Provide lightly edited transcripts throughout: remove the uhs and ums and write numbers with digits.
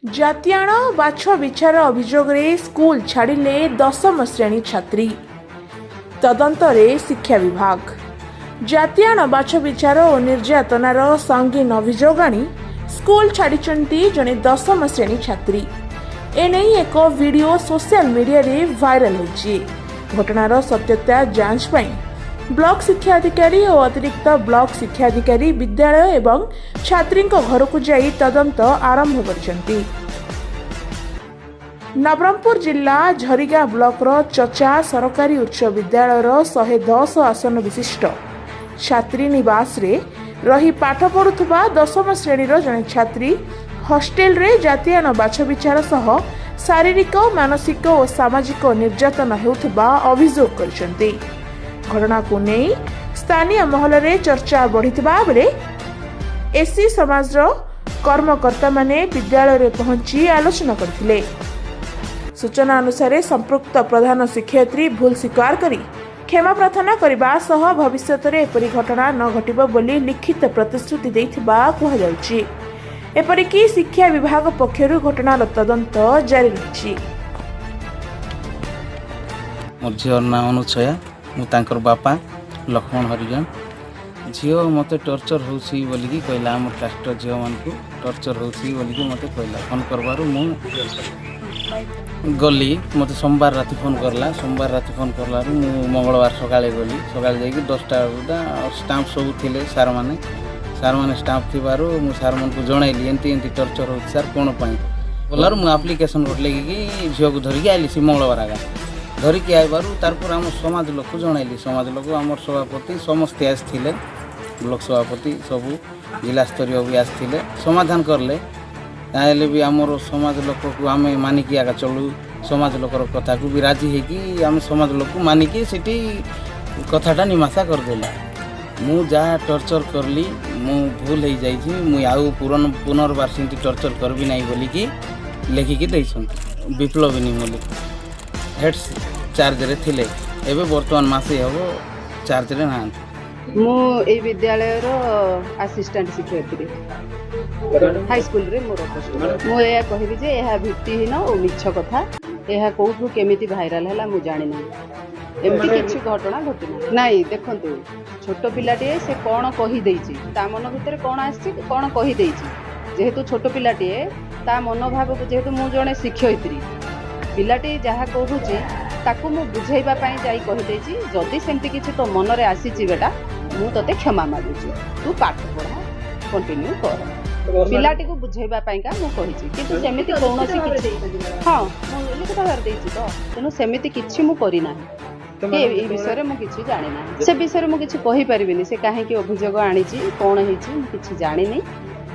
ଜାତିଆଣ ବାଛ ବିଚାର ଅଭିଯୋଗରେ ସ୍କୁଲ ଛାଡ଼ିଲେ 10ମ ଶ୍ରେଣୀ ଛାତ୍ରୀ। ତଦନ୍ତରେ ଶିକ୍ଷା ବିଭାଗ। ଜାତିଆଣ ବାଛ ବିଚାର ଓ ନିର୍ଯାତନାର ସଙ୍ଗୀନ ଅଭିଯୋଗ ଆଣି ସ୍କୁଲ ଛାଡ଼ିଛନ୍ତି ଜଣେ 10ମ ଶ୍ରେଣୀ ଛାତ୍ରୀ। ଏନେଇ ଏକ ଭିଡିଓ ସୋସିଆଲ ମିଡିଆରେ ଭାଇରାଲ ହୋଇଛି। ଘଟଣାର ସତ୍ୟତା ଯାଞ୍ଚ ପାଇଁ ବ୍ଲକ ଶିକ୍ଷା ଅଧିକାରୀ ଓ ଅତିରିକ୍ତ ବ୍ଲକ ଶିକ୍ଷା ଅଧିକାରୀ ବିଦ୍ୟାଳୟ ଏବଂ ଛାତ୍ରୀଙ୍କ ଘରକୁ ଯାଇ ତଦନ୍ତ ଆରମ୍ଭ କରିଛନ୍ତି। ନବରଙ୍ଗପୁର ଜିଲ୍ଲା ଝରିଗାଁ ବ୍ଲକର ଚଚା ସରକାରୀ ଉଚ୍ଚ ବିଦ୍ୟାଳୟର 110 ଆସନ ବିଶିଷ୍ଟ ଛାତ୍ରୀ ନିବାସରେ ରହି ପାଠ ପଢୁଥିବା 10ମ ଶ୍ରେଣୀର ଜଣେ ଛାତ୍ରୀ ହଷ୍ଟେଲରେ ଜାତିଆଣ ବାଛ ବିଚାର ସହ ଶାରୀରିକ ମାନସିକ ଓ ସାମାଜିକ ନିର୍ଯାତନା ହେଉଥିବା ଅଭିଯୋଗ କରିଛନ୍ତି। ଘଟଣାକୁ ନେଇ ସ୍ଥାନୀୟ ମହଲରେ ଚର୍ଚ୍ଚା ବଢ଼ିଥିବା ବେଳେ ଏସି ସମାଜର କର୍ମକର୍ତ୍ତାମାନେ ବିଦ୍ୟାଳୟରେ ପହଞ୍ଚି ଆଲୋଚନା କରିଥିଲେ। ସୂଚନା ଅନୁସାରେ ସମ୍ପୃକ୍ତ ପ୍ରଧାନ ଶିକ୍ଷୟିତ୍ରୀ ଭୁଲ ସ୍ୱୀକାର କରି କ୍ଷମା ପ୍ରାର୍ଥନା କରିବା ସହ ଭବିଷ୍ୟତରେ ଏପରି ଘଟଣା ନ ଘଟିବ ବୋଲି ଲିଖିତ ପ୍ରତିଶ୍ରୁତି ଦେଇଥିବା କୁହାଯାଉଛି। ଏପରିକି ଶିକ୍ଷା ବିଭାଗ ପକ୍ଷରୁ ଘଟଣାର ତଦନ୍ତ ଜାରି ରହିଛି। मोर झीर ना अनुछया मुझर बापा लक्ष्मण हरिजन झील मत टर्चर होगी बोलिकी कहला आम कास्ट झील मान टर्चर होगी मत कहला फोन करबार मु गली मत सोमवार राति फोन करला सोमवार राति फोन करला मंगलवार सकाळे गली सकाळे जाइए 10टा स्टाम्प सब थे सार मैंने स्टाम्प थी सार मन को जनइली एमती एमती टर्चर हो सार कौन बोलार मुझे आप्लिकेसन गोटे लेकिन झील को धरिकी आइली से मंगलवार आगा धरिकी आइबारू तारपर आम समाज लोक जनइली समाज लोक आम सभापति समस्ते आसते ब्लॉक सभापति सबू जिला स्तरीय भी आसते समाधान करले ताले भी आमर समाज लोक को आम मानिकी आगा चलू समाज लोकर कथा को भी राजी होगी आम समाज लोक को मानिकी सेठी कथाटा निमासा करदेला मु जहाँ टर्चर करली मु भूल हो जाइए मुझे आउ पुनर्बार से टर्चर करबी नहीं बोलिकी लेखिकी देइछन्ति विप्लविनी मल्लिक हेड चार्ज रे थिले एबे वर्तमान मासे हबो चार्ज रे ना मु ए विद्यालय रो असिस्टेंट शिक्षयित्री हाई स्कूल रे मोर पोस्ट मु या कहबी जे एहा भित्तिहीन ओ मिछ कथा एहा कोठु केमिति भाइराल हला मु जानि नै एमती किछि घटना घटिना नाही देखंतु छोट पिलाटे से कोन कहि देइछि ता मन भितर कोन आछि कोन कहि देइछि जेहेतु छोट पिलाटे ता मनोभाव जेहेतु मु जणे शिक्षयित्री पिलाटी जहाँ कहूँ ताकू मु बुझेबा पाई जाई कहि देछि जदि सेमती किछि तो मन रे आसीछि बेटा मु तते क्षमा मागुछि तू पाठ पढ़ा कंटिन्यू कर पिलाटी को बुझेबा पाई का मु कहिछि किंतु सेमिति कोनोसी किछि हां मु लिखित भार देछि तो तेनु सेमिति किछि मु करि नाही ए विषय मु किछि जानि नाही से विषय मु किछि कहि परिबिनी से काहे कि अभियोग आनिछि कोन हेछि मु किछि जानि नै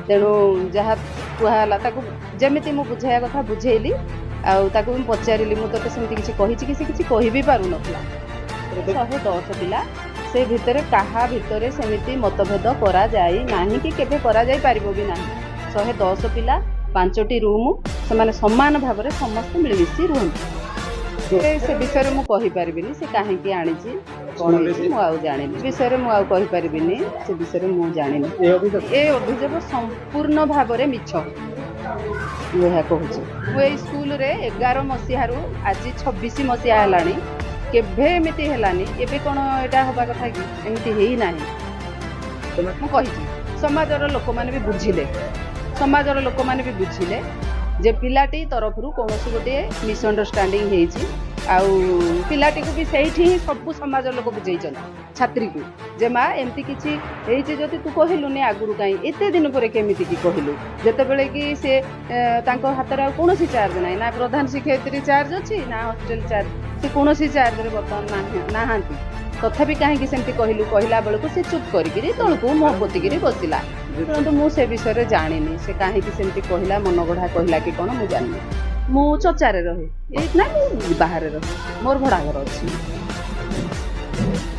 तेनु जहाँ कुहाला ताकू जेमिति मु बुझाया कथा बुझेइली आउ ताकू पचारिली मु तो सेमती किछि कहिछि कि से किछि कहि भी पारु नथला 110 पिला से भितरे काहा भितरे सेमिति मतभेद करा जाई नाही कि केबे करा जाई पारिबो भी नाही 110 पिला 5टी रूम से माने समान भाव रे समस्त मिलमिसी रहंती से विषय मु कहि परिबिनी से काहे कि आनिछि कोन हेछि मु आउ जानिनी विषय मु आउ कहि परिबिनी से विषय मु जानिनी ए अभियोग संपूर्ण भाव रे मिछ यह कहूँ स्कूल रे 11 मसीह आज 26 मसीहा है केभे एमती है एबे कौन यहाँ हवा कथा कि एमती है ना मुझे समाजर लोक मैंने भी बुझिले समाजर लोक मैंने भी बुझिले जे पिलाटी तरफ कौन गोटे मिसअंडरस्टैंडिंग होती आउ पिलाटी को भी सही ही सब समाज लोक बुझे छात्री को जे माँ एमती किसी जदि तू कहलुनि आगुरी कहीं एत दिन पर केमिति की कहलु जिते बड़े कि से हाथ में कौन चार्ज ना ना प्रधान शिक्षयित्री चार्ज अच्छी ना हॉस्टेल चार्ज से कौन चार्ज रे बर्तमान ना तथापि कहीं सेमती कहलु कहला बेलू से चुप करी तौक मुह पोतिकी बसला परंतु मु से विषय जानी से कहीं सेमती कहला मन गढ़ा कहला कि कौन मुझे जानी मु चचारे रहे ना बाहर रहे मोर भड़ा घर अच्छी।